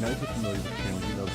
Now you're familiar with the channel, you know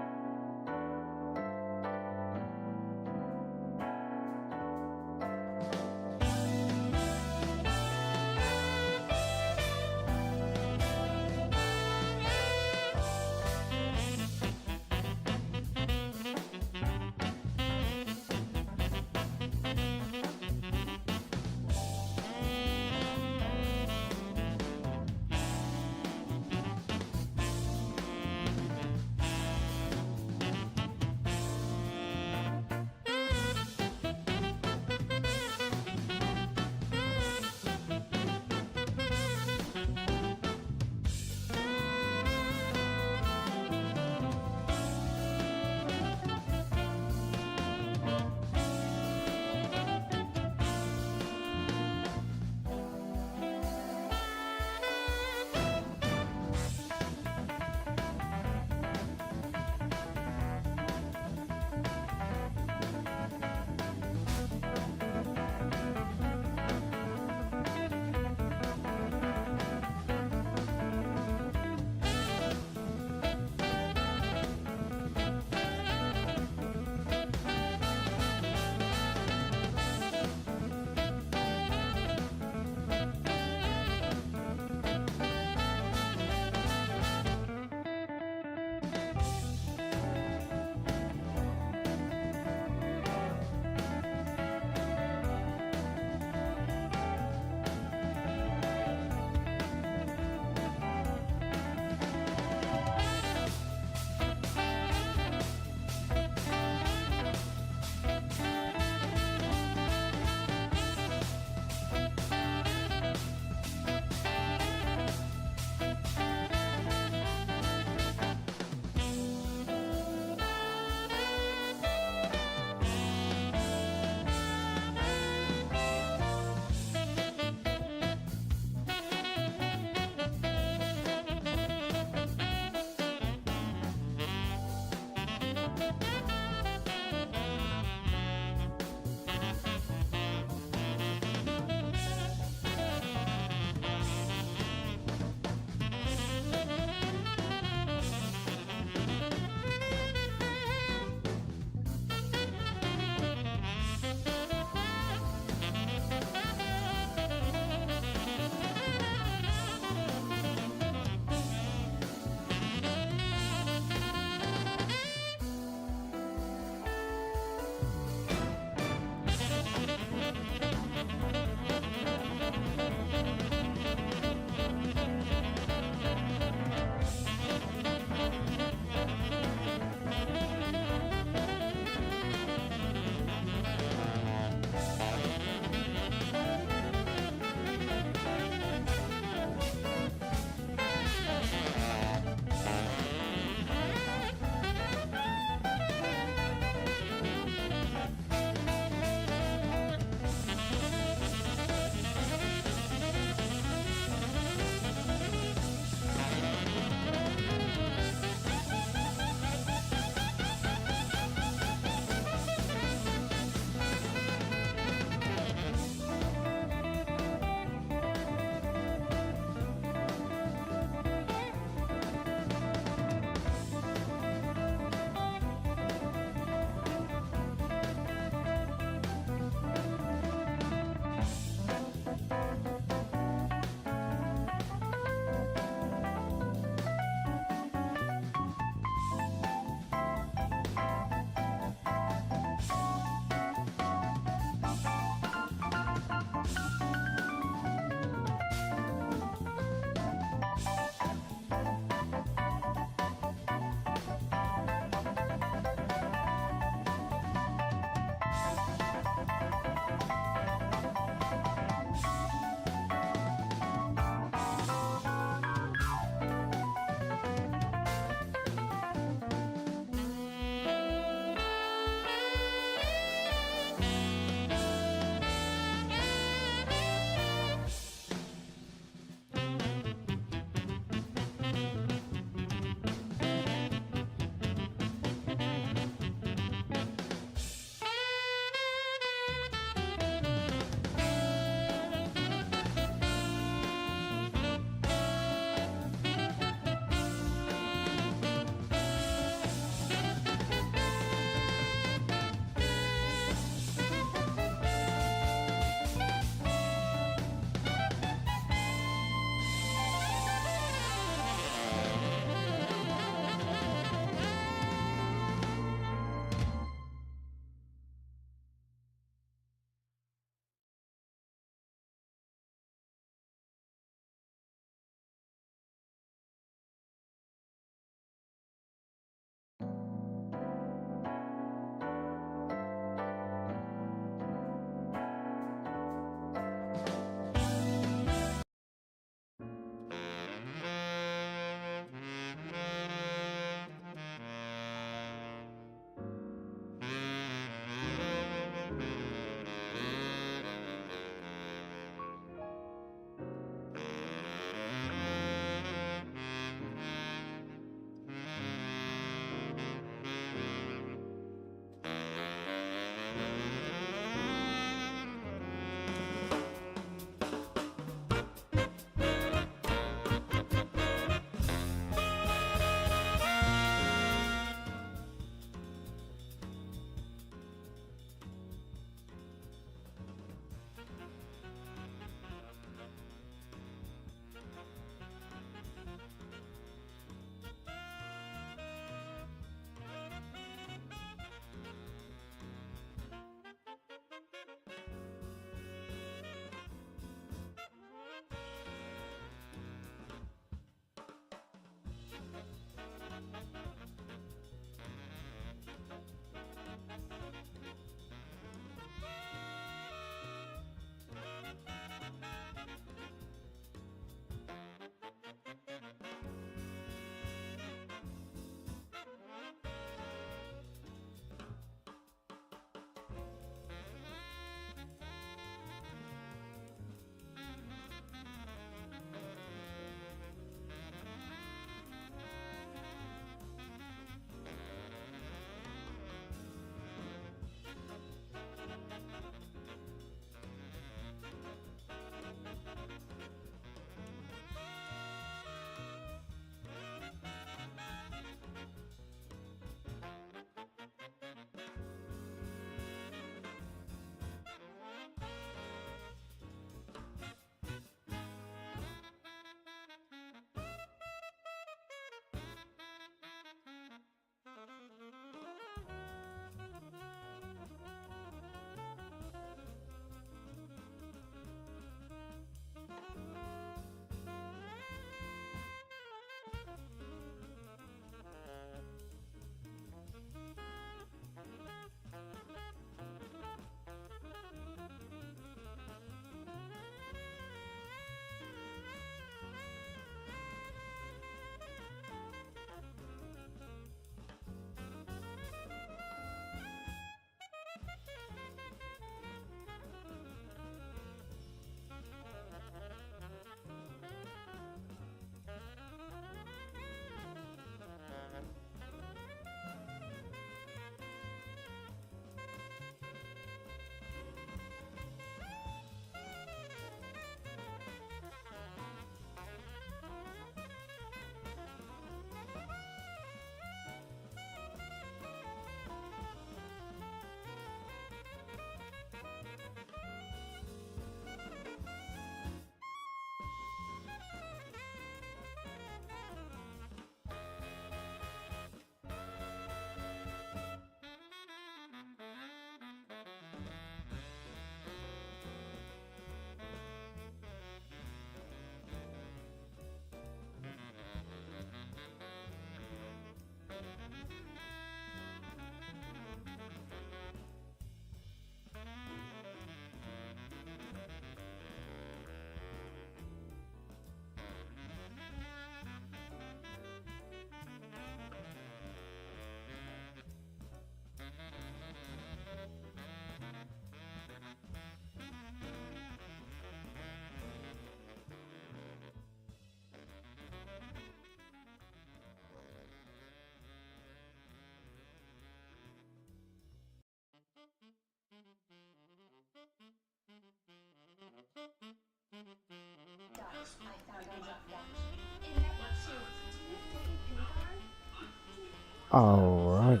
All right.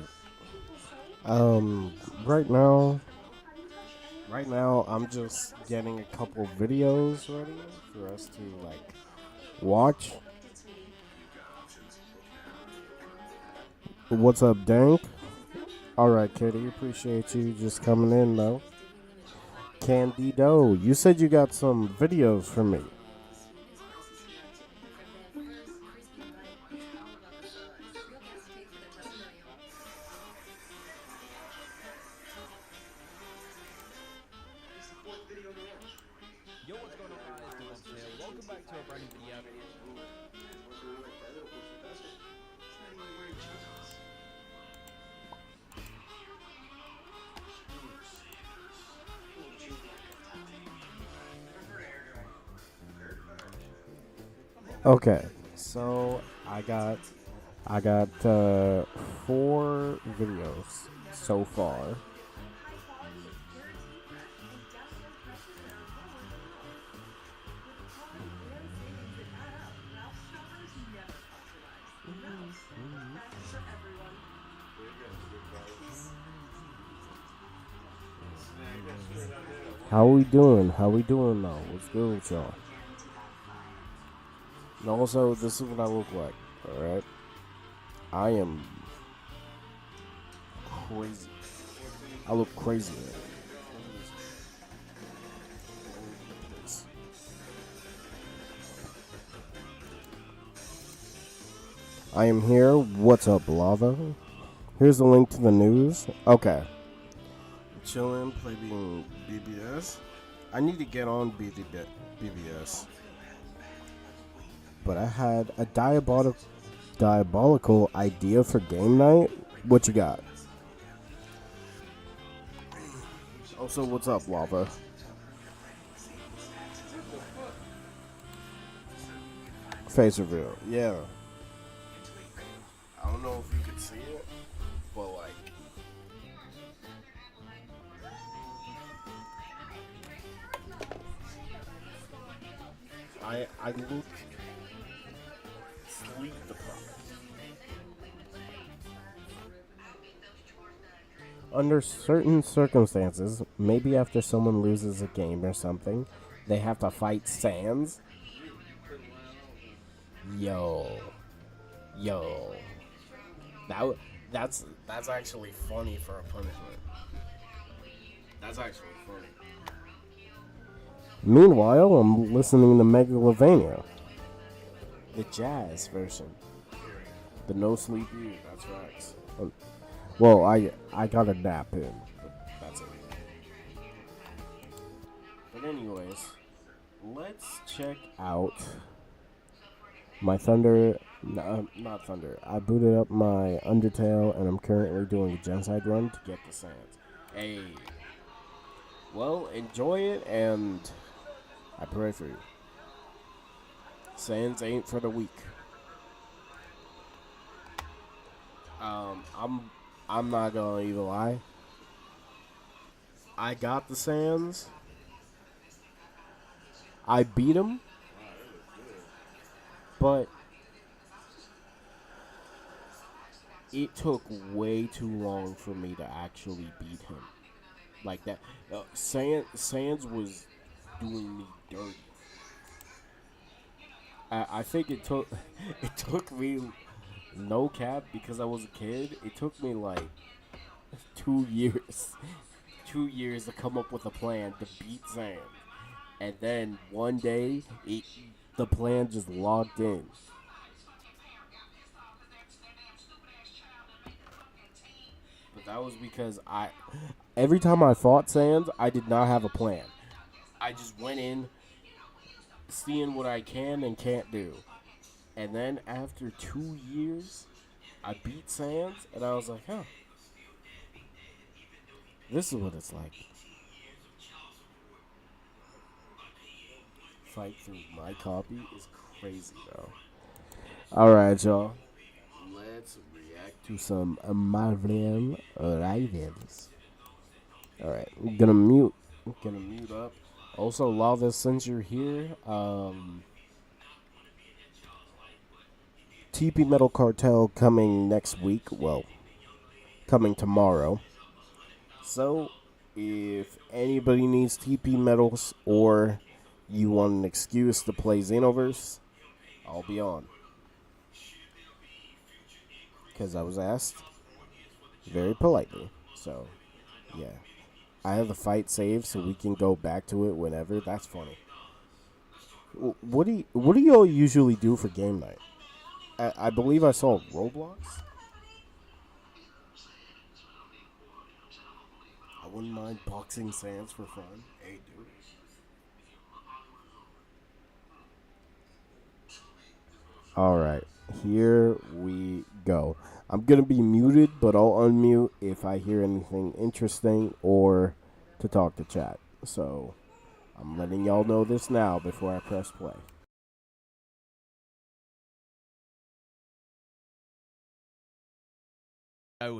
Um, right now, right now, I'm just getting a couple videos ready for us to watch. What's up, Dank? All right, Kitty. Appreciate you just coming in though. Candido, you said you got some videos for me. Yo, what's going on, guys? Devon's here. Welcome back to a brand new video. Okay, so I got 4 videos so far. How we doing? How we doing now? What's good with y'all? And also, this is what I look like. All right, I am crazy. I look crazy. I am here. What's up, lava? Here's the link to the news. Okay. Chillin', playing BBS. I need to get on BBS. But I had a diabolical idea for game night. What you got? Also, what's up, lava? Face reveal. Yeah. I don't know if you could see it, but I look sleep deprived. Under certain circumstances, maybe after someone loses a game or something, they have to fight Sans. Yo, yo, that that's actually funny for a punishment. That's actually funny. Meanwhile, I'm listening to Megalovania, the jazz version, the no sleep you. That's right. Well, I got a nap in, but that's it. But anyways, let's check out my Thunder. Not Thunder. I booted up my Undertale, and I'm currently doing a Genocide run to get the Sands. Hey, well, enjoy it, and I pray for you. Sands ain't for the weak. I'm not gonna even lie. I got the Sands. I beat him, but it took way too long for me to actually beat him. Like that, Sands was doing me dirty. I think it took it took me no cap because I was a kid. It took me like 2 years, 2 years to come up with a plan to beat Sands, and then one day the plan just logged in. But that was because every time I fought Sands, I did not have a plan. I just went in, seeing what I can and can't do. And then after 2 years, I beat Sands, and I was like, huh, this is what it's like. Fight through my copy is crazy, though. Alright, y'all. Let's react to some Marvel Rivals. Alright, I'm gonna mute up. Also, Lava, since you're here, TP Metal Cartel coming next week. Well, coming tomorrow. So, if anybody needs TP medals or you want an excuse to play Xenoverse, I'll be on. Because I was asked very politely. So, yeah. I have the fight saved so we can go back to it whenever. That's funny. What do y'all usually do for game night? I believe I saw Roblox. I wouldn't mind boxing Sans for fun. Hey, dude. All right, here we go. I'm gonna be muted, but I'll unmute if I hear anything interesting or to talk to chat. So I'm letting y'all know this now before I press play.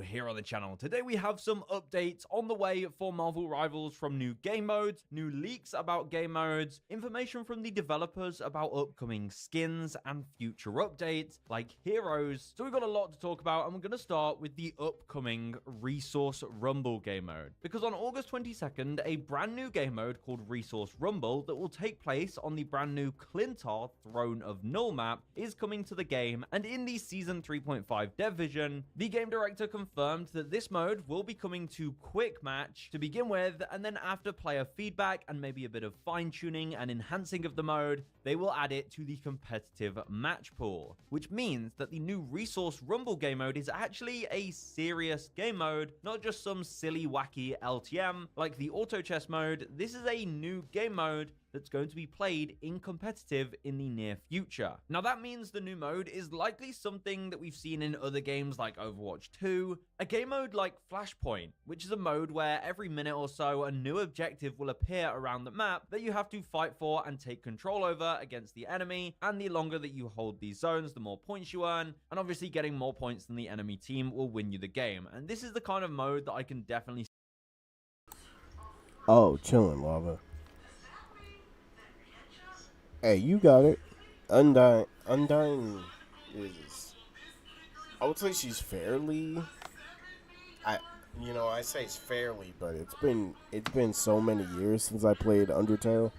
Here on the channel. Today we have some updates on the way for Marvel Rivals, from new game modes, new leaks about game modes, information from the developers about upcoming skins, and future updates like heroes. So we've got a lot to talk about, and we're going to start with the upcoming Resource Rumble game mode. Because on August 22nd, a brand new game mode called Resource Rumble that will take place on the brand new Clintar Throne of Null map is coming to the game, and in the Season 3.5 dev vision, the game director confirmed that this mode will be coming to Quick Match to begin with, and then after player feedback and maybe a bit of fine-tuning and enhancing of the mode, they will add it to the competitive match pool, which means that the new Resource Rumble game mode is actually a serious game mode, not just some silly wacky LTM like the auto chess mode. This is a new game mode that's going to be played in competitive in the near future. Now that means the new mode is likely something that we've seen in other games like Overwatch 2, a game mode like Flashpoint, which is a mode where every minute or so a new objective will appear around the map that you have to fight for and take control over against the enemy, and the longer that you hold these zones, the more points you earn, and obviously getting more points than the enemy team will win you the game. And this is the kind of mode that I can definitely... Oh, chillin', Lava. Hey, you got it. Undying is. I would say she's fairly. I say it's fairly, but it's been so many years since I played Undertale.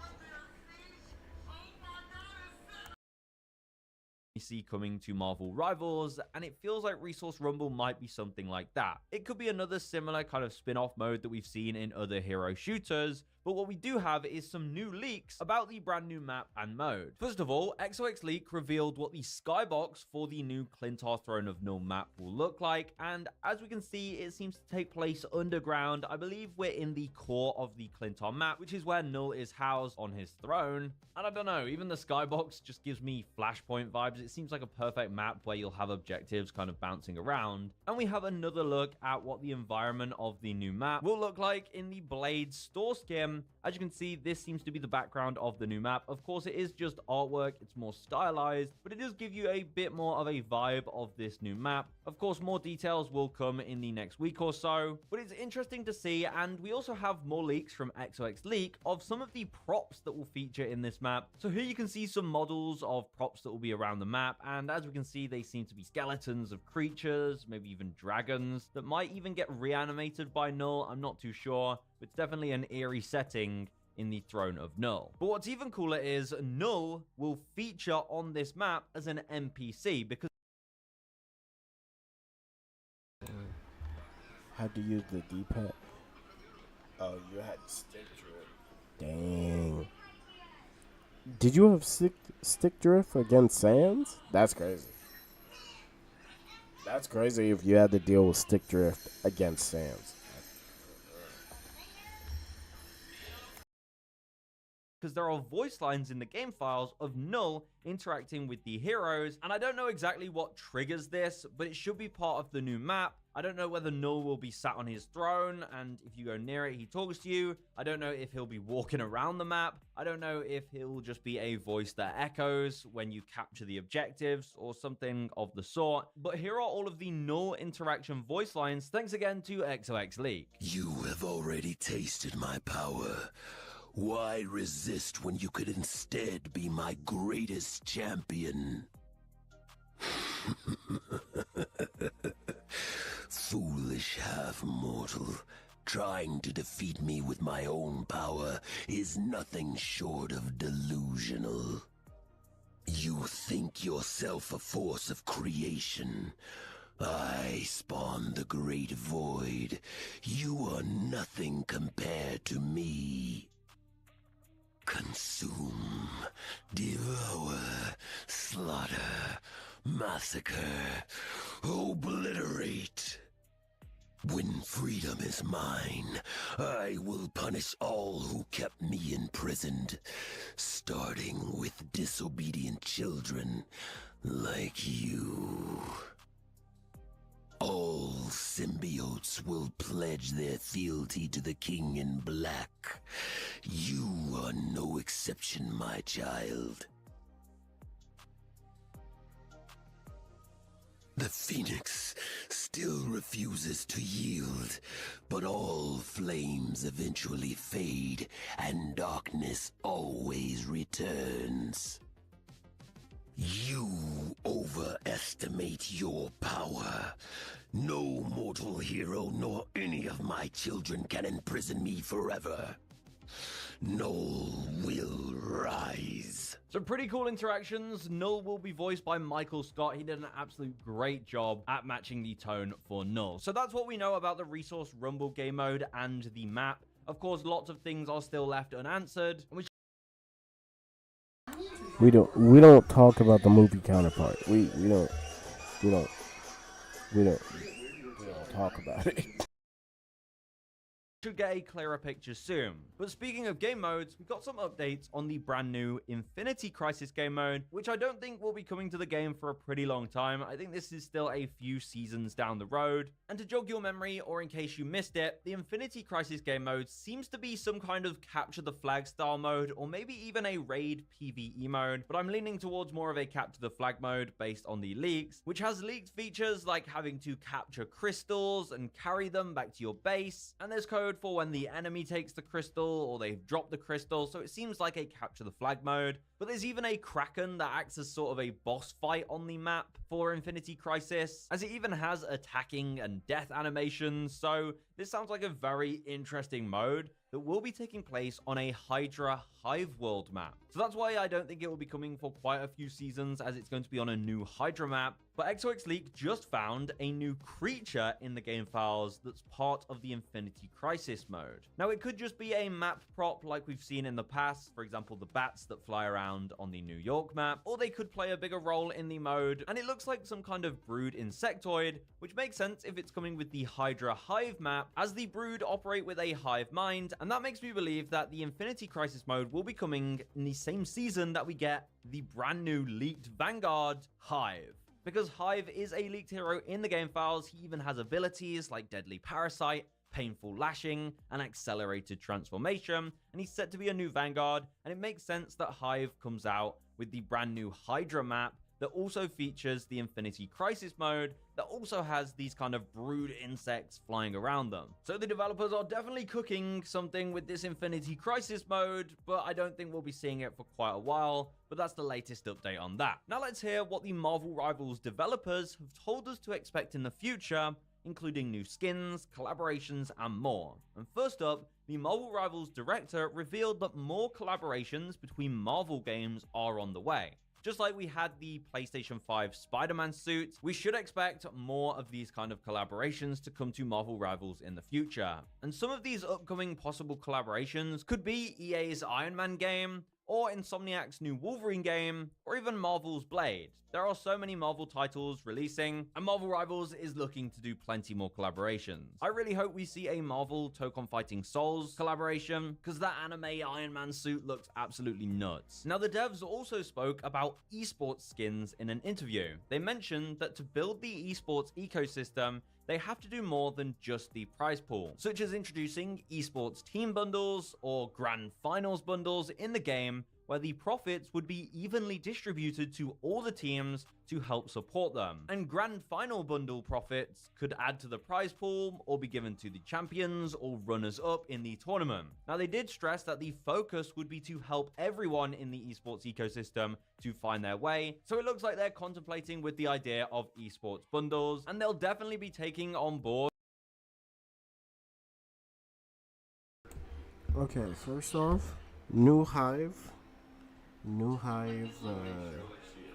see coming to Marvel Rivals, and it feels like Resource Rumble might be something like that. It could be another similar kind of spin-off mode that we've seen in other hero shooters, but what we do have is some new leaks about the brand new map and mode. First of all, XOX Leak revealed what the skybox for the new Clintar Throne of Null map will look like, and as we can see, it seems to take place underground. I believe we're in the core of the Clintar map, which is where Null is housed on his throne. And I don't know, even the skybox just gives me Flashpoint vibes. It seems like a perfect map where you'll have objectives kind of bouncing around. And we have another look at what the environment of the new map will look like in the Blade store skin. As you can see, this seems to be the background of the new map. Of course, it is just artwork. It's more stylized, but it does give you a bit more of a vibe of this new map. Of course, more details will come in the next week or so, but it's interesting to see. And we also have more leaks from XOX Leak of some of the props that will feature in this map. So here you can see some models of props that will be around the map, and as we can see, they seem to be skeletons of creatures, maybe even dragons that might even get reanimated by Null. I'm not too sure, but it's definitely an eerie setting in the Throne of Null. But what's even cooler is Null will feature on this map as an NPC, because Had to use the D-pad. Oh, you had stick drift. Dang. Did you have stick drift against Sans? That's crazy. That's crazy if you had to deal with stick drift against Sans. there are voice lines in the game files of Null interacting with the heroes, and I don't know exactly what triggers this, but it should be part of the new map. I don't know whether Null will be sat on his throne, and if you go near it, he talks to you. I don't know if he'll be walking around the map. I don't know if he'll just be a voice that echoes when you capture the objectives or something of the sort. But here are all of the Null interaction voice lines. Thanks again to XOX Leak. You have already tasted my power. Why resist when you could instead be my greatest champion? Foolish half-mortal. Trying to defeat me with my own power is nothing short of delusional. You think yourself a force of creation. I spawned the great void. You are nothing compared to me. Consume, devour, slaughter, massacre, obliterate. When freedom is mine, I will punish all who kept me imprisoned, starting with disobedient children like you. All symbiotes will pledge their fealty to the King in Black. You are no exception, my child. The Phoenix still refuses to yield, but all flames eventually fade, and darkness always returns. You overestimate your power. No mortal hero nor any of my children can imprison me forever. Null will rise. Some pretty cool interactions. Null will be voiced by Michael Scott. He did an absolute great job at matching the tone for Null. So that's what we know about the Resource Rumble game mode and the map. Of course, lots of things are still left unanswered. We don't talk about the movie counterpart. We don't talk about it. Should get a clearer picture soon. But speaking of game modes, we've got some updates on the brand new Infinity Crisis game mode, which I don't think will be coming to the game for a pretty long time. I think this is still a few seasons down the road. And to jog your memory, or in case you missed it, the Infinity Crisis game mode seems to be some kind of capture the flag style mode, or maybe even a raid PvE mode, but I'm leaning towards more of a capture the flag mode based on the leaks, which has leaked features like having to capture crystals and carry them back to your base, and there's code for when the enemy takes the crystal or they've dropped the crystal, so it seems like a capture the flag mode. But there's even a Kraken that acts as sort of a boss fight on the map for Infinity Crisis, as it even has attacking and death animations, so this sounds like a very interesting mode that will be taking place on a Hydra Hive world map. So that's why I don't think it will be coming for quite a few seasons, as it's going to be on a new Hydra map. But XOX Leak just found a new creature in the game files that's part of the Infinity Crisis mode. Now, it could just be a map prop like we've seen in the past, for example, the bats that fly around on the New York map, or they could play a bigger role in the mode, and it looks like some kind of brood insectoid, which makes sense if it's coming with the Hydra Hive map, as the brood operate with a hive mind, and that makes me believe that the Infinity Crisis mode will be coming in the same season that we get the brand new leaked Vanguard Hive. Because Hive is a leaked hero in the game files, he even has abilities like Deadly Parasite, Painful Lashing, and Accelerated Transformation, and he's set to be a new Vanguard, and it makes sense that Hive comes out with the brand new Hydra map that also features the Infinity Crisis mode that also has these kind of brood insects flying around them. So the developers are definitely cooking something with this Infinity Crisis mode, but I don't think we'll be seeing it for quite a while, but that's the latest update on that. Now let's hear what the Marvel Rivals developers have told us to expect in the future, including new skins, collaborations, and more. And first up, the Marvel Rivals director revealed that more collaborations between Marvel games are on the way. Just like we had the PlayStation 5 Spider-Man suit, we should expect more of these kind of collaborations to come to Marvel Rivals in the future. And some of these upcoming possible collaborations could be EA's Iron Man game, or Insomniac's new Wolverine game, or even Marvel's Blade. There are so many Marvel titles releasing, and Marvel Rivals is looking to do plenty more collaborations. I really hope we see a Marvel Tokon Fighting Souls collaboration, because that anime Iron Man suit looks absolutely nuts. Now, the devs also spoke about esports skins in an interview. They mentioned that to build the esports ecosystem, they have to do more than just the prize pool, such as introducing esports team bundles or grand finals bundles in the game, where the profits would be evenly distributed to all the teams to help support them. And grand final bundle profits could add to the prize pool or be given to the champions or runners up in the tournament. Now, they did stress that the focus would be to help everyone in the esports ecosystem to find their way, so it looks like they're contemplating with the idea of esports bundles, and they'll definitely be taking on board. Okay, first off, new Hive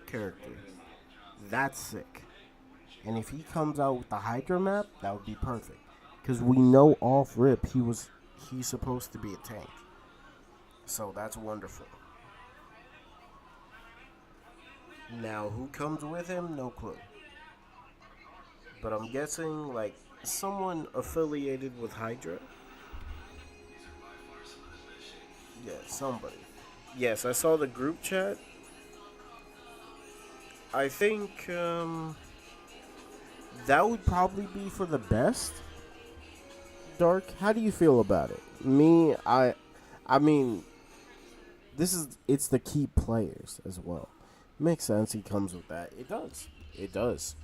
character. That's sick. And if he comes out with the Hydra map, that would be perfect. Because we know off rip he's supposed to be a tank. So that's wonderful. Now who comes with him? No clue. But I'm guessing like someone affiliated with Hydra. Yeah, somebody. Yes, I saw the group chat. I think that would probably be for the best. Dark, how do you feel about it? Me, I mean, it's the key players as well. Makes sense. He comes with that. It does. It does.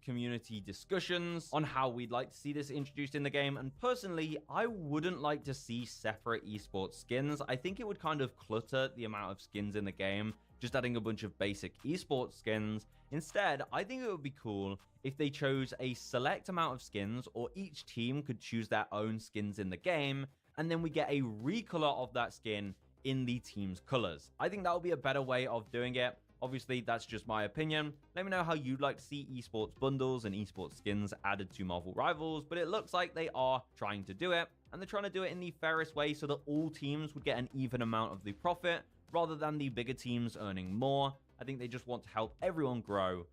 Community discussions on how we'd like to see this introduced in the game, and personally I wouldn't like to see separate esports skins. I think it would kind of clutter the amount of skins in the game, just adding a bunch of basic esports skins. Instead, I think it would be cool if they chose a select amount of skins, or each team could choose their own skins in the game, and then we get a recolor of that skin in the team's colors. I think that would be a better way of doing it. Obviously, that's just my opinion. Let me know how you'd like to see esports bundles and esports skins added to Marvel Rivals, but it looks like they are trying to do it, and they're trying to do it in the fairest way so that all teams would get an even amount of the profit, rather than the bigger teams earning more. I think they just want to help everyone grow.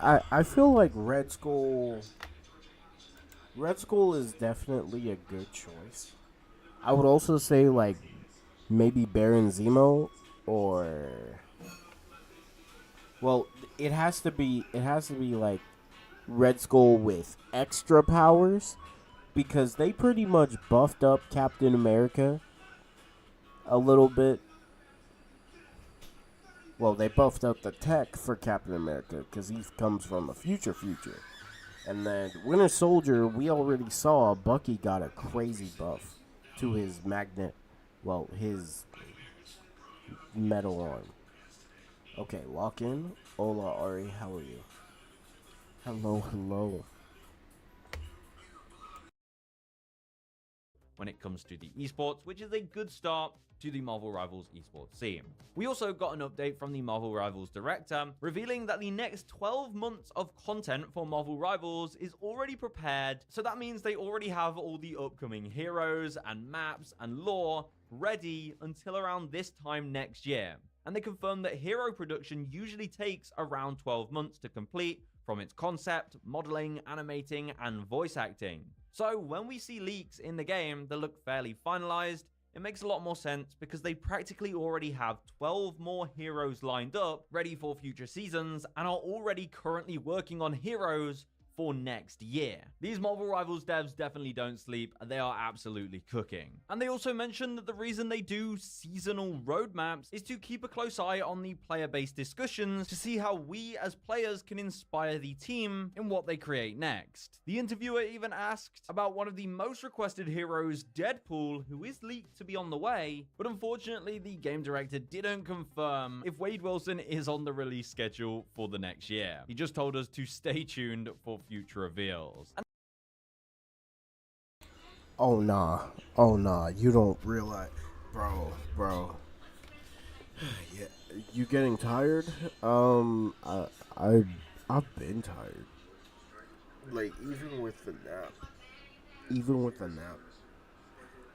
I feel like Red Skull is definitely a good choice. I would also say like maybe Baron Zemo. Or, well, it has to be like Red Skull with extra powers, because they pretty much buffed up Captain America a little bit. Well, they buffed up the tech for Captain America because he comes from a future. And then Winter Soldier, we already saw Bucky got a crazy buff to his his metal arm. Okay, lock in. Hola, Ari. How are you? Hello. When it comes to the esports, which is a good start to the Marvel Rivals esports scene. We also got an update from the Marvel Rivals director, revealing that the next 12 months of content for Marvel Rivals is already prepared, so that means they already have all the upcoming heroes and maps and lore ready until around this time next year. And they confirmed that hero production usually takes around 12 months to complete, from its concept, modeling, animating, and voice acting. So when we see leaks in the game that look fairly finalized, it makes a lot more sense because they practically already have 12 more heroes lined up, ready for future seasons, and are already currently working on heroes for next year. These Marvel Rivals devs definitely don't sleep, they are absolutely cooking. And they also mentioned that the reason they do seasonal roadmaps is to keep a close eye on the player-based discussions to see how we as players can inspire the team in what they create next. The interviewer even asked about one of the most requested heroes, Deadpool, who is leaked to be on the way, but unfortunately the game director didn't confirm if Wade Wilson is on the release schedule for the next year. He just told us to stay tuned for future reveals. Oh nah, you don't realize, bro. Yeah, you getting tired? I've been tired. Like even with the nap,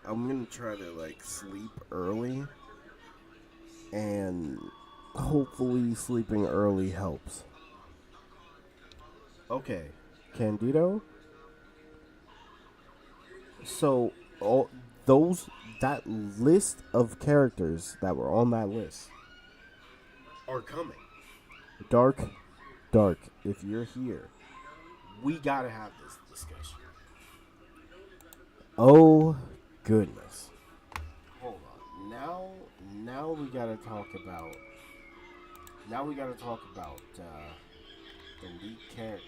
I'm gonna try to like sleep early, and hopefully sleeping early helps. Okay, Candido. So that list of characters that were on that list are coming. Dark, if you're here, we gotta have this discussion. Oh, goodness. Hold on. Now we gotta talk about. Now we gotta talk about the lead characters.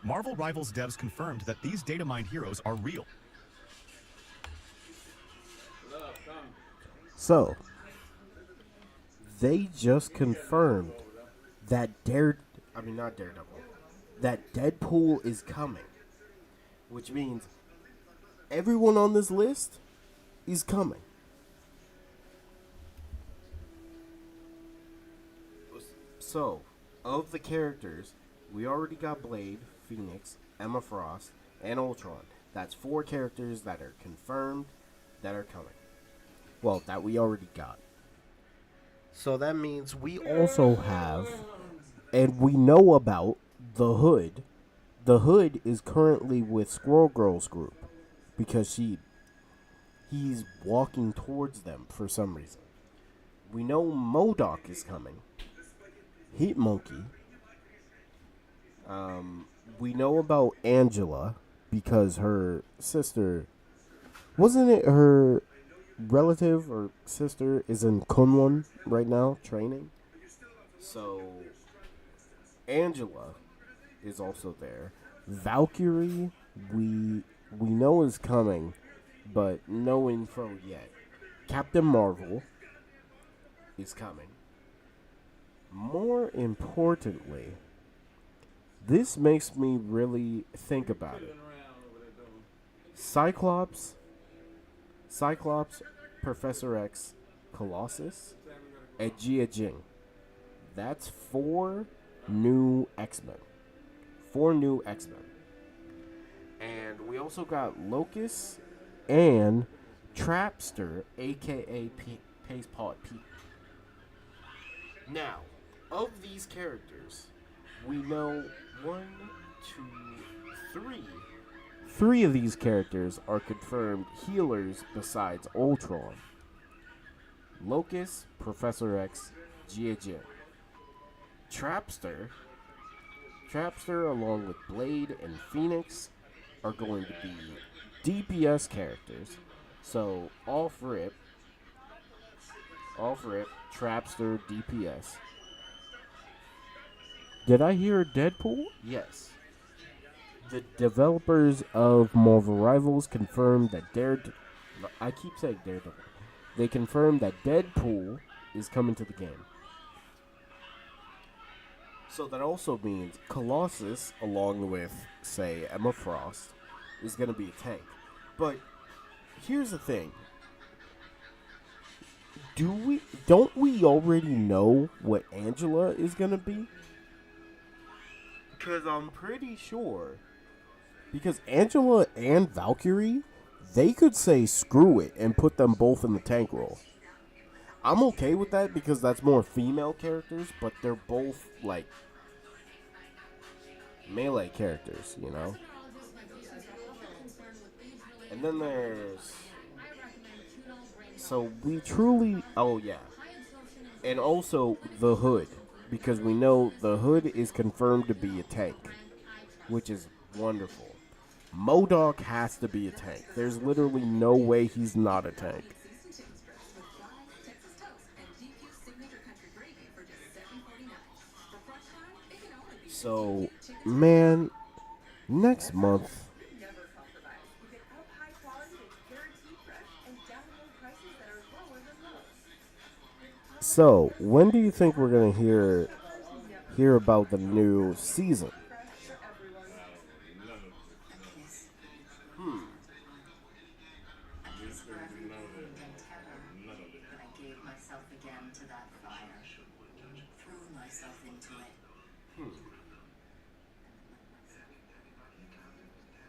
Marvel Rivals devs confirmed that these data mined heroes are real. So, they just confirmed that not Daredevil, that Deadpool is coming, which means everyone on this list is coming. So, of the characters, we already got Blade, Phoenix, Emma Frost, and Ultron. That's 4 characters that are confirmed that are coming. Well, that we already got. So that means we also have, and we know about, the Hood. The Hood is currently with Squirrel Girl's group because he's walking towards them for some reason. We know MODOK is coming. Heat Monkey. We know about Angela because her sister, wasn't it her relative or sister is in Kunlun right now training? So Angela is also there. Valkyrie, we know is coming, but no info yet. Captain Marvel is coming. More importantly, this makes me really think about it. Cyclops, Professor X, Colossus, and Jia Jing. That's 4 new X-Men. 4 new X-Men. And we also got Locust and Trapster, a.k.a. Pacepaw Pete. Now, of these characters, we know 1, 2, 3. 3 of these characters are confirmed healers besides Ultron. Locust, Professor X, Jia Jin. Trapster along with Blade and Phoenix are going to be DPS characters. So off rip, Trapster, DPS. Did I hear Deadpool? Yes. The developers of Marvel Rivals confirmed that I keep saying Daredevil. They confirmed that Deadpool is coming to the game. So that also means Colossus, along with, say, Emma Frost, is going to be a tank. But here's the thing. Don't we already know what Angela is going to be? Because I'm pretty sure. Because Angela and Valkyrie, they could say screw it and put them both in the tank role. I'm okay with that because that's more female characters, but they're both, like, melee characters, you know? And then there's... So we truly... Oh, yeah. And also the Hood, because we know the Hood is confirmed to be a tank, which is wonderful. MODOK has to be a tank. There's literally no way he's not a tank. So, man, next month. So, when do you think we're gonna hear about the new season?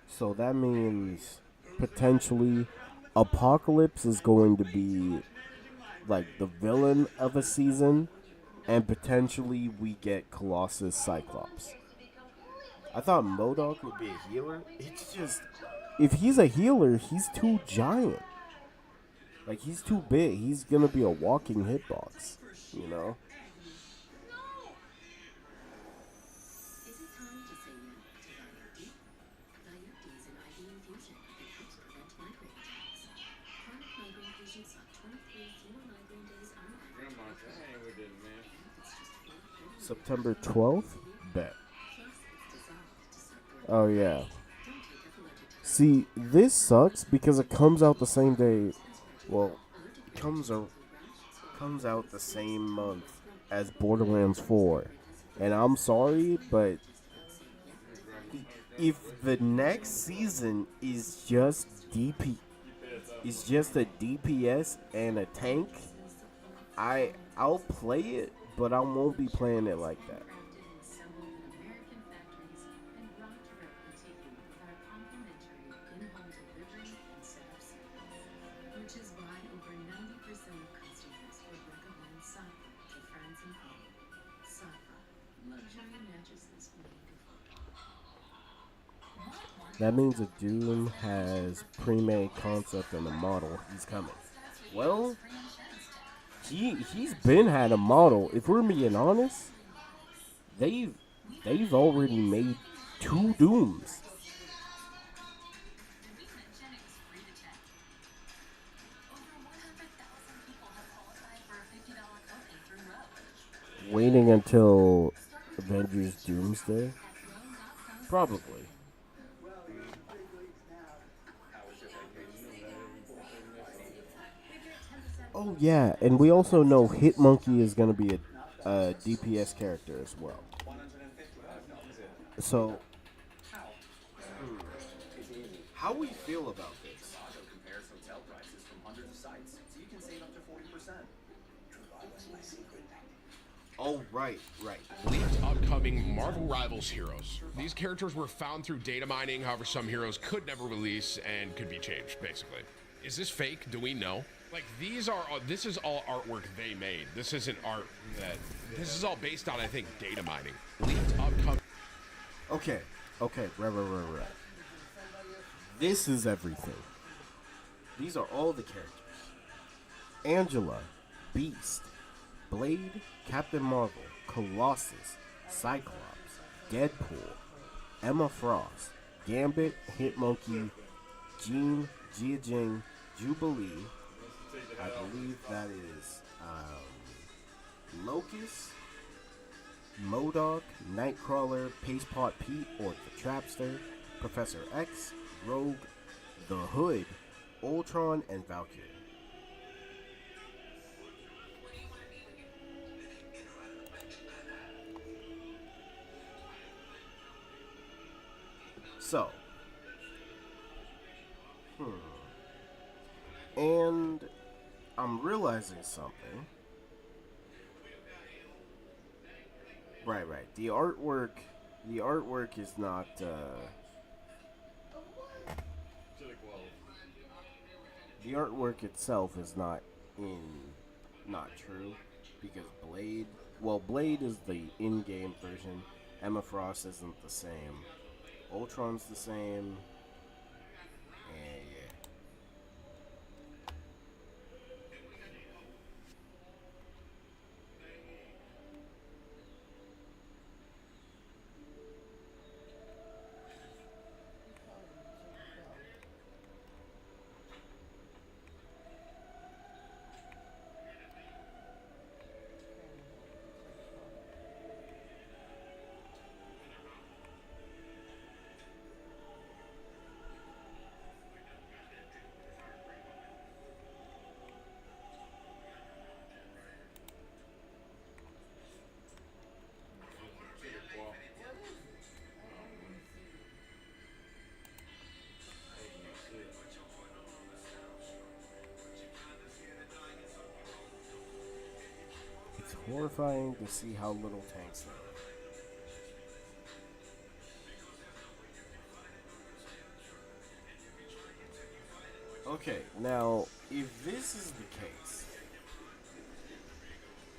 So that means potentially Apocalypse is going to be like the villain of a season, and potentially we get Colossus Cyclops. I thought MODOK would be a healer. It's just, if he's a healer, he's too giant. Like, he's too big. He's gonna be a walking hitbox, you know? September 12th? Bet. Oh, yeah. See, this sucks because it comes out the same day. Well, it comes out the same month as Borderlands 4. And I'm sorry, but if the next season is just is just a DPS and a tank, I'll play it, but I won't be playing it like that. That means if Doom has pre-made concept and a model, he's coming. Well, he's been had a model. If we're being honest, they've already made 2 Dooms. Waiting until Avengers Doomsday? Probably. Oh yeah, and we also know Hitmonkey is going to be a DPS character as well. So, how we feel about this? Oh, right. Leaked upcoming Marvel Rivals heroes. These characters were found through data mining, however some heroes could never release and could be changed, basically. Is this fake? Do we know? Like, this is all artwork they made. This isn't art this is all based on, I think, data mining. Leaked upcoming... Okay, right. This is everything. These are all the characters. Angela, Beast, Blade, Captain Marvel, Colossus, Cyclops, Deadpool, Emma Frost, Gambit, Hitmonkey, Jean, Jing, Jubilee. I believe that is Locust, MODOK, Nightcrawler, Pastepot Pete or the Trapster, Professor X, Rogue, The Hood, Ultron, and Valkyrie. So, and I'm realizing something. Right. The artwork is not. The artwork itself is not true because Blade is the in-game version. Emma Frost isn't the same. Ultron's the same. And yeah. It's horrifying to see how little tanks there are. Okay, Now, if this is the case,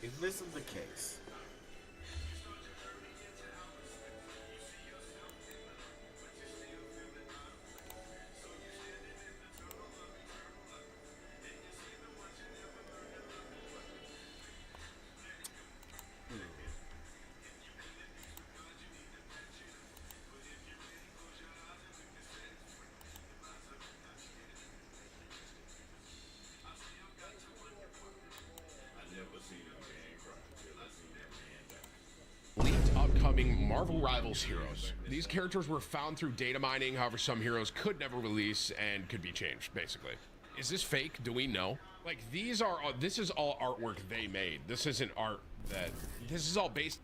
if this is the case, Leaked upcoming Marvel Rivals heroes. These characters were found through data mining, however, some heroes could never release and could be changed, basically. Is this fake? Do we know? Like, this is all artwork they made. This isn't art this is all based.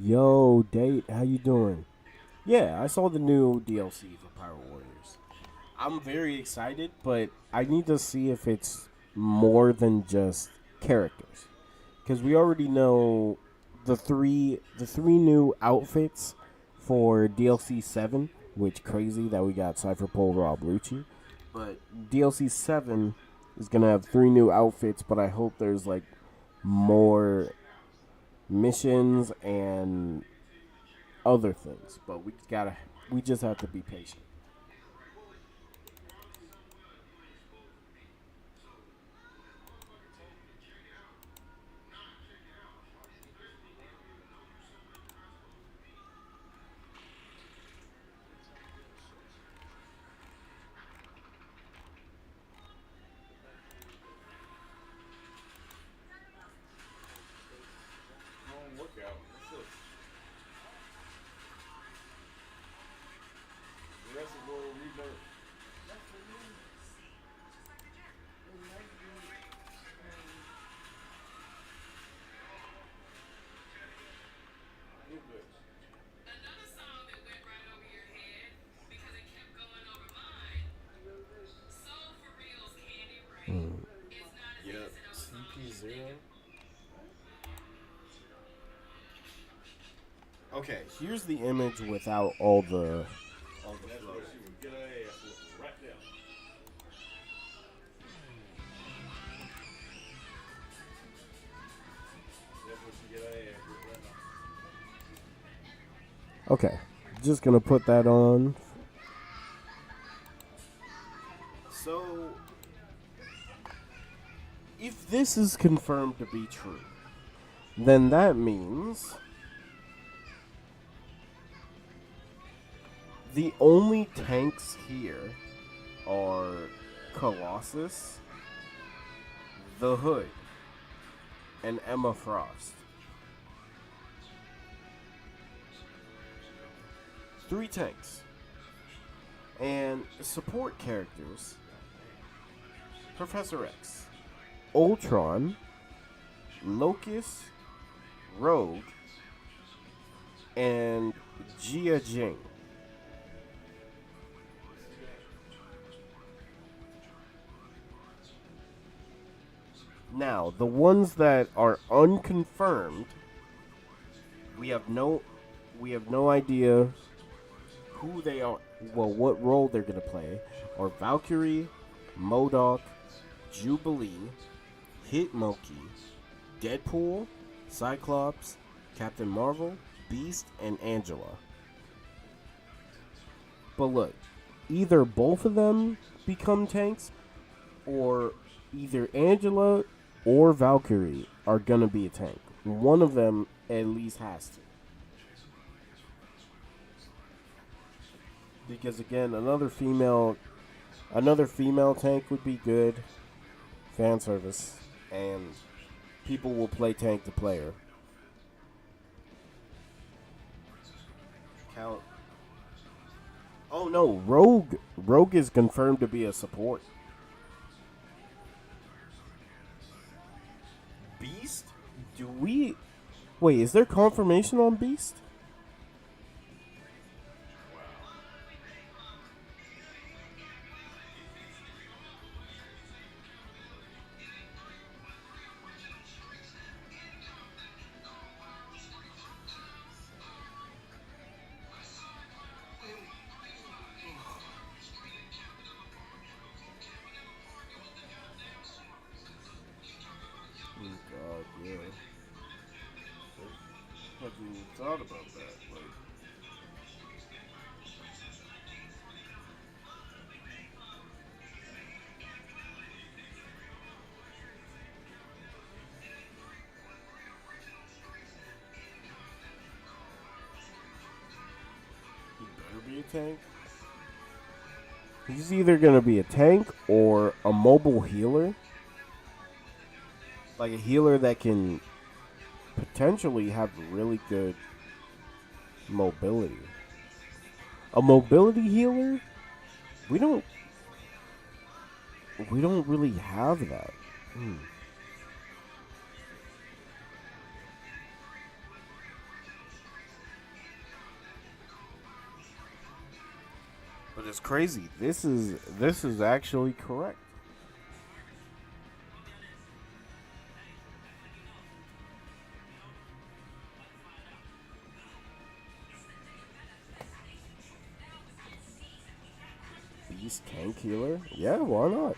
yo, Date, how you doing? Yeah, I saw the new DLC for Pyro Warriors. I'm very excited, but I need to see if it's more than just characters, because we already know the three new outfits for DLC 7, which crazy that we got Cypher Pole Rob Lucci, but DLC 7 is gonna have 3 new outfits, but I hope there's like more missions and other things, but we just have to be patient. Yep, CP0. Okay, here's the image without all the flow. Okay, just gonna put that on. So, if this is confirmed to be true, then that means the only tanks here are Colossus, the Hood, and Emma Frost. 3 tanks. And support characters: Professor X, Ultron, Locust, Rogue, and Jia Jing. Now, the ones that are unconfirmed, we have no idea who they are, well, what role they're going to play, are Valkyrie, MODOK, Jubilee, Hitmonkey, Deadpool, Cyclops, Captain Marvel, Beast, and Angela. But look, either both of them become tanks, or either Angela or Valkyrie are going to be a tank. One of them at least has to. Because again, another female tank would be good. Fan service. And people will play tank to player. Count. Oh no, Rogue is confirmed to be a support. Beast? Wait, is there confirmation on Beast? thought about that. Like, he better be a tank. He's either gonna be a tank or a mobile healer. Like a healer that can potentially have really good mobility. A mobility healer? We don't really have that. But it's crazy. This is actually correct. Beast tank healer? Yeah, why not?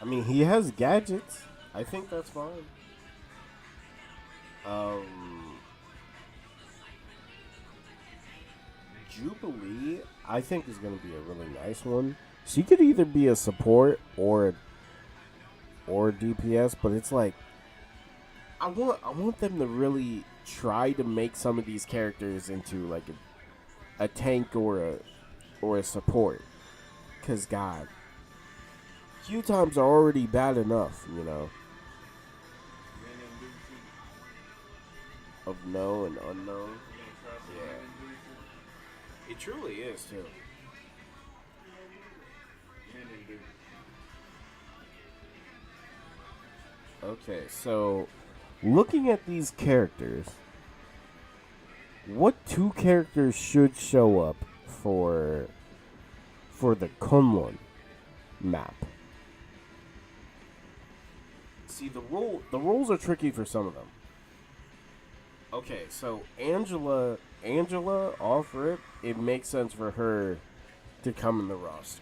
I mean, he has gadgets. I think that's fine. Jubilee, I think is going to be a really nice one. She could either be a support or DPS, but it's like I want them to really try to make some of these characters into like a tank or a support. Cause God, queue times are already bad enough, you know. Of know and unknown. Yeah. It truly is too. Okay, so looking at these characters, what two characters should show up for the Kunlun map? See, the roles are tricky for some of them. Okay, so Angela off rip, it makes sense for her to come in the roster.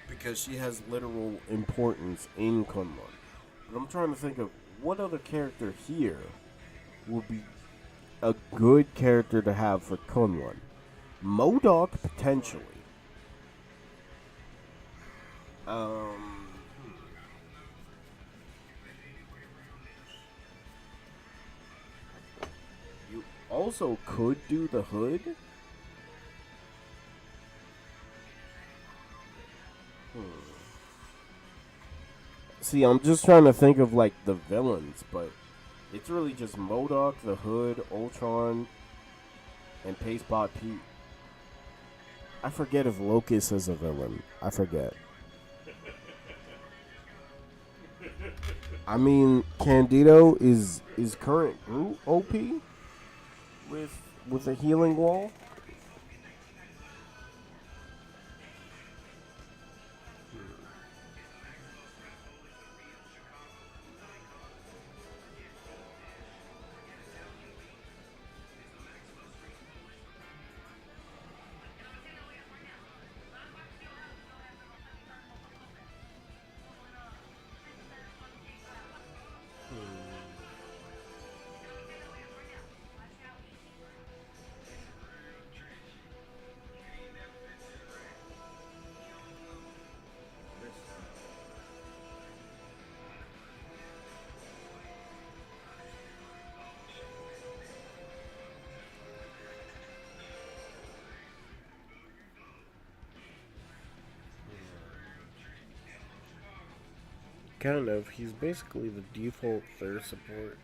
Because she has literal importance in Kunlun. But I'm trying to think of what other character here would be a good character to have for Kunlun. MODOK potentially. You also could do the Hood. See, I'm just trying to think of like the villains, but it's really just MODOK, the Hood, Ultron, and Pacebot Pete. I forget if Locust is a villain. I forget. I mean, Candido is current Groot OP with a healing wall. Kind of. He's basically the default third support.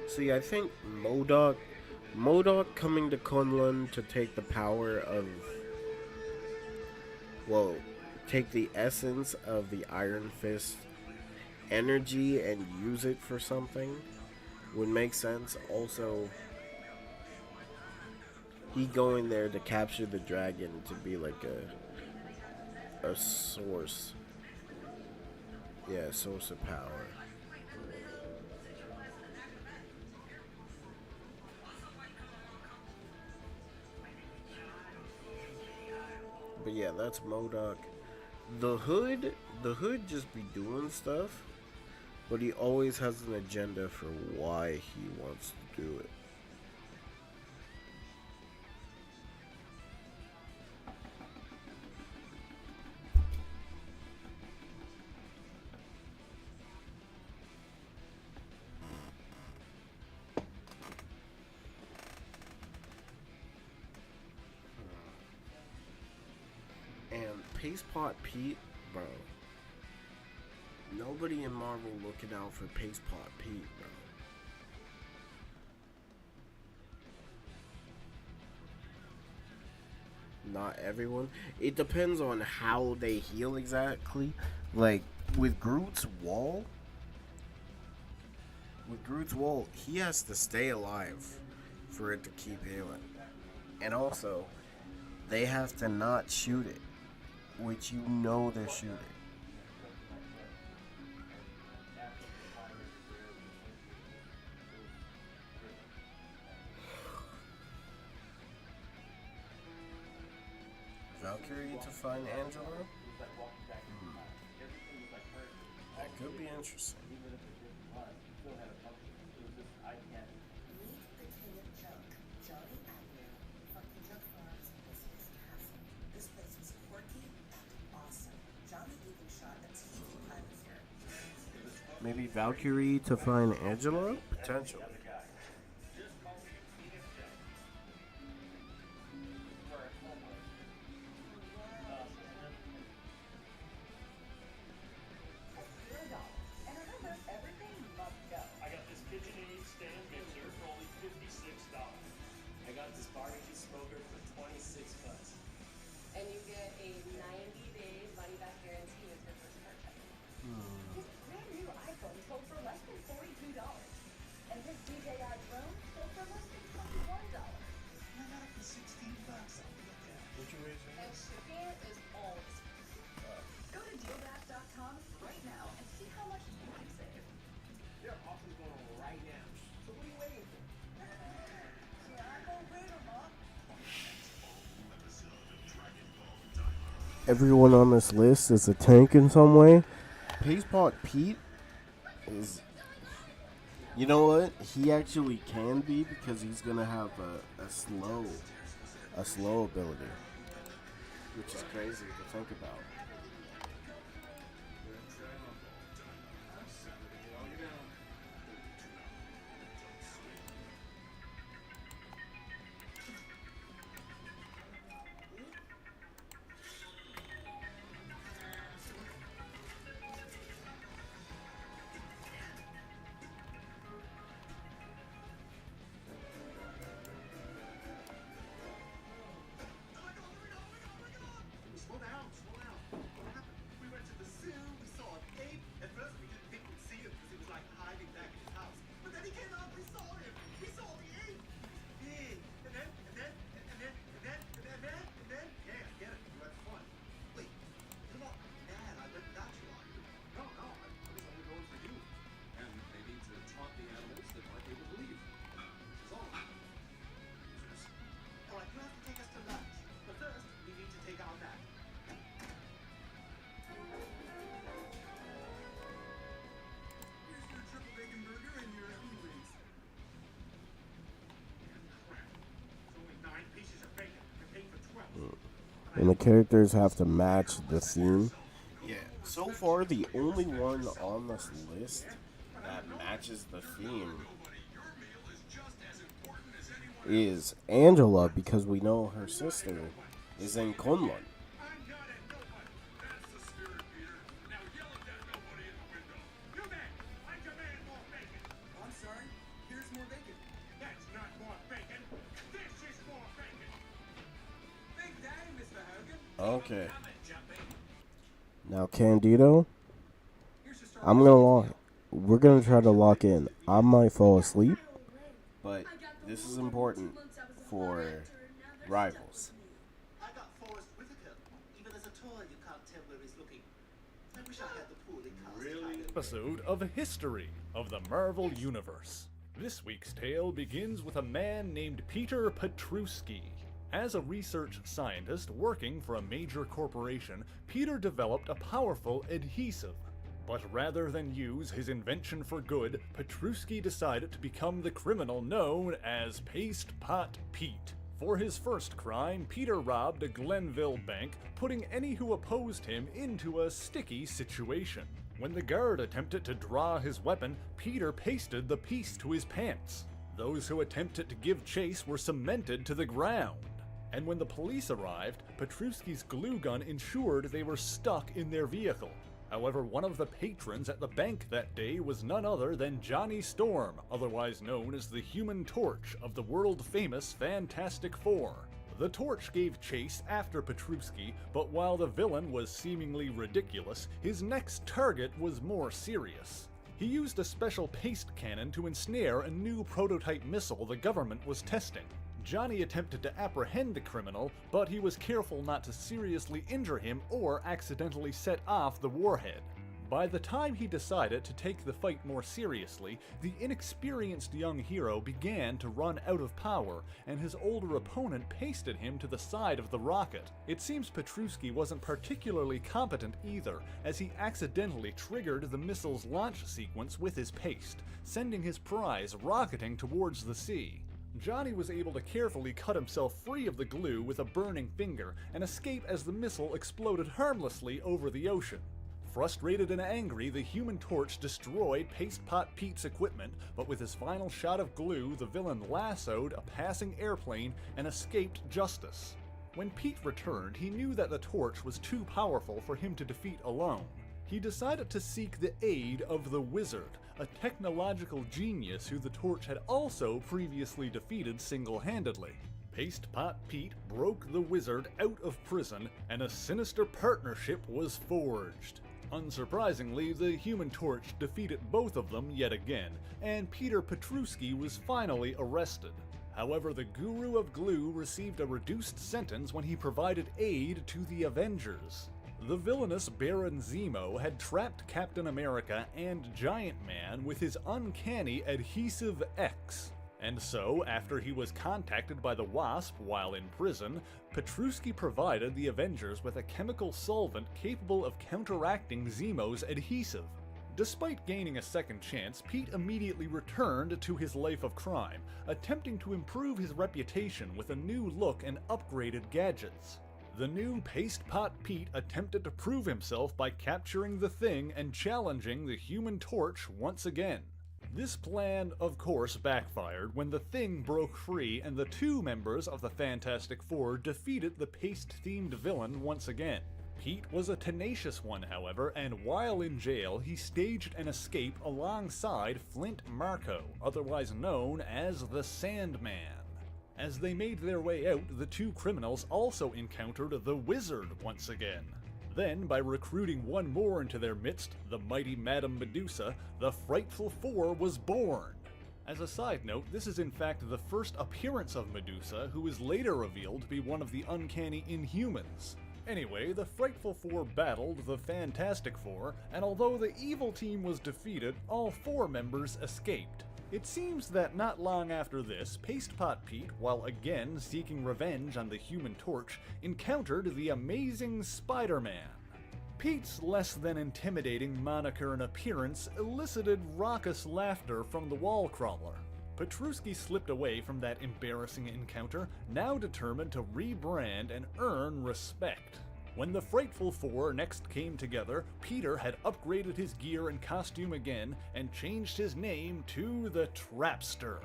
See, I think MODOK coming to Kunlun to take the power of, well, take the essence of the Iron Fist energy and use it for something would make sense. Also, he going there to capture the dragon to be like a source. Yeah, source of power. But yeah, that's MODOK. The Hood just be doing stuff, but he always has an agenda for why he wants to do it. And Pacepot Pete, bro. Nobody in Marvel looking out for Pacepot Pete, bro. Not everyone. It depends on how they heal exactly. Like with Groot's wall, he has to stay alive for it to keep healing. And also, they have to not shoot it, which you know they're shooting. Valkyrie to find Angela? That could be interesting. Maybe Valkyrie to find Angela? Potentially. Everyone on this list is a tank in some way. Pacepot Pete is, you know what? He actually can be because he's gonna have a slow ability, which is crazy to think about. And the characters have to match the theme. Yeah, so far the only one on this list that matches the theme is Angela, because we know her sister is in Kunlun. Okay. Now, Candido, we're gonna try to lock in. I might fall asleep, but this is important for rivals. Episode of History of the Marvel Universe. This week's tale begins with a man named Peter Petruski. As a research scientist working for a major corporation, Peter developed a powerful adhesive. But rather than use his invention for good, Petruski decided to become the criminal known as Paste Pot Pete. For his first crime, Peter robbed a Glenville bank, putting any who opposed him into a sticky situation. When the guard attempted to draw his weapon, Peter pasted the piece to his pants. Those who attempted to give chase were cemented to the ground. And when the police arrived, Petruski's glue gun ensured they were stuck in their vehicle. However, one of the patrons at the bank that day was none other than Johnny Storm, otherwise known as the Human Torch of the world-famous Fantastic Four. The Torch gave chase after Petruski, but while the villain was seemingly ridiculous, his next target was more serious. He used a special paste cannon to ensnare a new prototype missile the government was testing. Johnny attempted to apprehend the criminal, but he was careful not to seriously injure him or accidentally set off the warhead. By the time he decided to take the fight more seriously, the inexperienced young hero began to run out of power, and his older opponent pasted him to the side of the rocket. It seems Petruski wasn't particularly competent either, as he accidentally triggered the missile's launch sequence with his paste, sending his prize rocketing towards the sea. Johnny was able to carefully cut himself free of the glue with a burning finger and escape as the missile exploded harmlessly over the ocean. Frustrated and angry, the Human Torch destroyed Paste Pot Pete's equipment, but with his final shot of glue, the villain lassoed a passing airplane and escaped justice. When Pete returned, he knew that the torch was too powerful for him to defeat alone. He decided to seek the aid of the Wizard, a technological genius who the Torch had also previously defeated single-handedly. Paste Pot Pete broke the Wizard out of prison, and a sinister partnership was forged. Unsurprisingly, the Human Torch defeated both of them yet again, and Peter Petruski was finally arrested. However, the Guru of Glue received a reduced sentence when he provided aid to the Avengers. The villainous Baron Zemo had trapped Captain America and Giant Man with his uncanny Adhesive X. And so, after he was contacted by the Wasp while in prison, Petruski provided the Avengers with a chemical solvent capable of counteracting Zemo's adhesive. Despite gaining a second chance, Pete immediately returned to his life of crime, attempting to improve his reputation with a new look and upgraded gadgets. The new Paste Pot Pete attempted to prove himself by capturing the Thing and challenging the Human Torch once again. This plan, of course, backfired when the Thing broke free and the two members of the Fantastic Four defeated the paste-themed villain once again. Pete was a tenacious one, however, and while in jail, he staged an escape alongside Flint Marko, otherwise known as the Sandman. As they made their way out, the two criminals also encountered the Wizard once again. Then, by recruiting one more into their midst, the mighty Madame Medusa, the Frightful Four was born. As a side note, this is in fact the first appearance of Medusa, who is later revealed to be one of the uncanny Inhumans. Anyway, the Frightful Four battled the Fantastic Four, and although the evil team was defeated, all four members escaped. It seems that not long after this, Paste Pot Pete, while again seeking revenge on the Human Torch, encountered the amazing Spider-Man. Pete's less than intimidating moniker and appearance elicited raucous laughter from the wall crawler. Petruski slipped away from that embarrassing encounter, now determined to rebrand and earn respect. When the Frightful Four next came together, Peter had upgraded his gear and costume again and changed his name to the Trapster.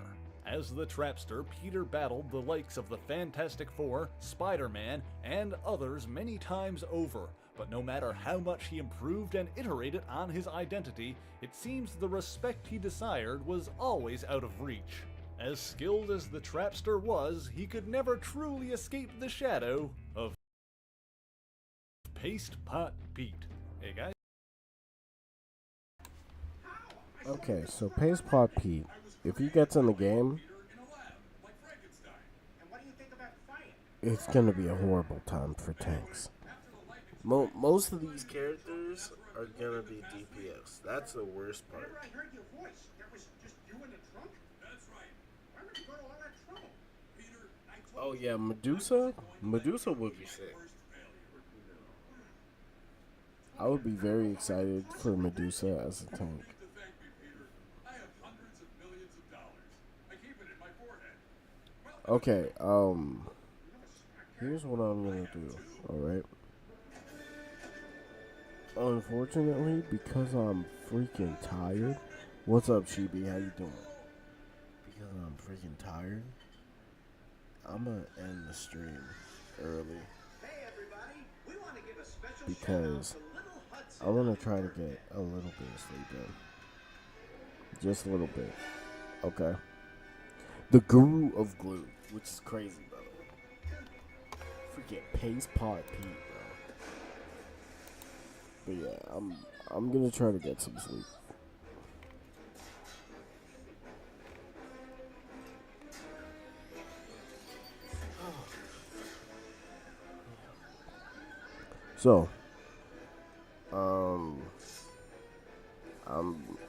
As the Trapster, Peter battled the likes of the Fantastic Four, Spider-Man, and others many times over, but no matter how much he improved and iterated on his identity, it seems the respect he desired was always out of reach. As skilled as the Trapster was, he could never truly escape the shadow of Paste Pot Pete. Hey guys. Okay, so Paste Pot Pete, if he gets in the game, it's gonna be a horrible time for tanks. Most of these characters are gonna be DPS. That's the worst part. I heard your voice. That was just you in the trunk? That's right. Why would you go to all that trouble? Peter, I Oh yeah, Medusa. Medusa would be sick. I would be very excited for Medusa as a tank. Okay, here's what I'm gonna do, alright? Unfortunately, because I'm freaking tired. What's up, Chibi? How you doing? Because I'm freaking tired, I'm gonna end the stream early. Because I wanna try to get a little bit of sleep in. Just a little bit. Okay. The Guru of Glue, which is crazy, bro. Freaking Pace Pot Pete, bro. But yeah, I'm gonna try to get some sleep. So,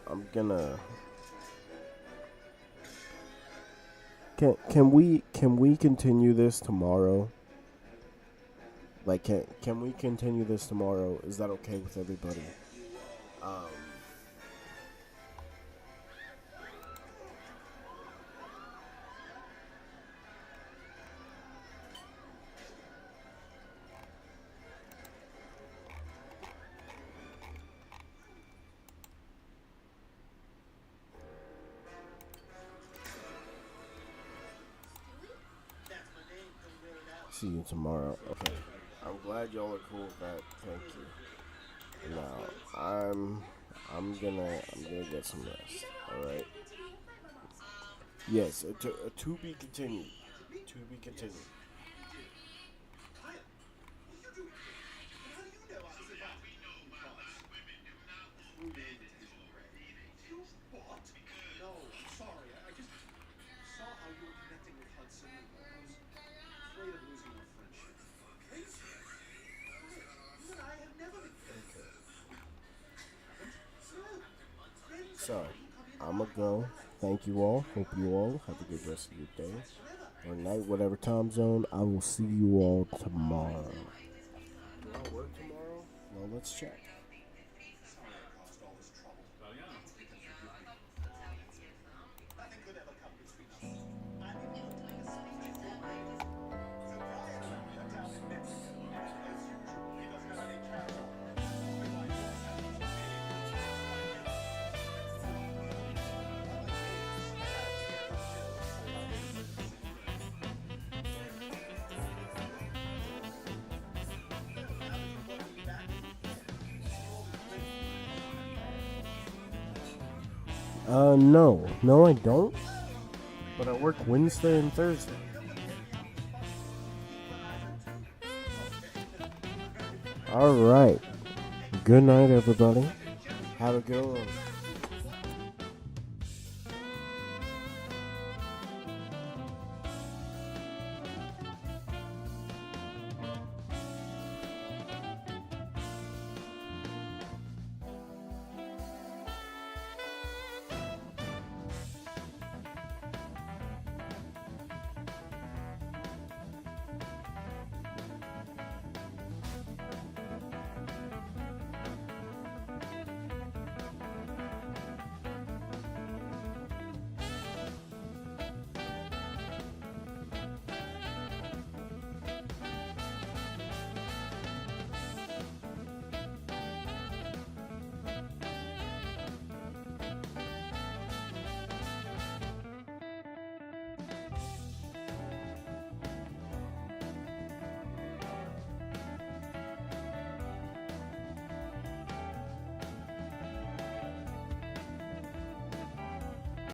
I'm gonna. Can we continue this tomorrow? Like, can we continue this tomorrow? Is that okay with everybody? Um, See you tomorrow. Okay. I'm glad y'all are cool with that. Thank you. Now I'm gonna get some rest. All right. Yes, a to be continued. To be continued. So, I'ma go. Thank you all. Hope you all have a good rest of your day or night, whatever time zone. I will see you all tomorrow. Do I work tomorrow? Well, let's check. No. No, I don't. But I work Wednesday and Thursday. Alright. Good night, everybody. Have a good one.